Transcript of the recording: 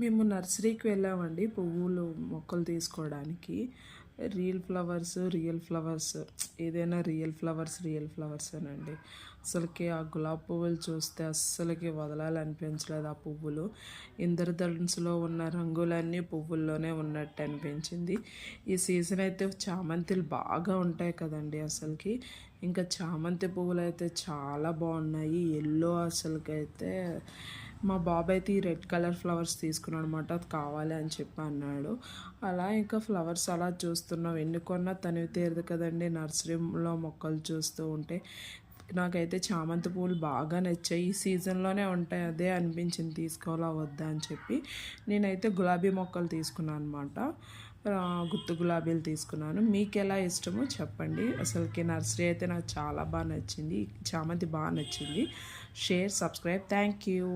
మేము నర్సరీకి వెళ్ళామండి పువ్వులు మొక్కలు తీసుకోవడానికి. రియల్ ఫ్లవర్స్ ఏదైనా రియల్ ఫ్లవర్స్ అనండి. అసలుకి ఆ గులాబీ పువ్వులు చూస్తే అస్సలకి వదలాలనిపించలేదు. ఆ పువ్వులు ఇంద్రధనుస్సులో ఉన్న రంగులన్నీ పువ్వుల్లోనే ఉన్నట్టు అనిపించింది. ఈ సీజన్ అయితే చామంతులు బాగా ఉంటాయి కదండి అసలుకి. ఇంకా చామంతి పువ్వులు అయితే చాలా బాగున్నాయి. ఎల్లో అసలుకైతే మా బాబాయ్ అయితే ఈ రెడ్ కలర్ ఫ్లవర్స్ తీసుకున్నాడు అనమాట. అది కావాలి అని చెప్పి అన్నాడు. అలా ఇంకా ఫ్లవర్స్ అలా చూస్తున్నాం. ఎన్ని కొన్నా తనివి తీరదు కదండి నర్సరీలో మొక్కలు చూస్తూ ఉంటే. నాకైతే చామంతి పూలు బాగా నచ్చాయి. ఈ సీజన్లోనే ఉంటాయి, అదే అనిపించింది తీసుకోవాలా వద్దా అని చెప్పి. నేనైతే గులాబీ మొక్కలు తీసుకున్నాను అనమాట. గుత్తు గులాబీలు తీసుకున్నాను. మీకు ఎలా ఇష్టమో చెప్పండి. అసలుకి నర్సరీ అయితే నాకు చాలా బాగా నచ్చింది. చామంతి బాగా నచ్చింది. Share, subscribe. Thank you.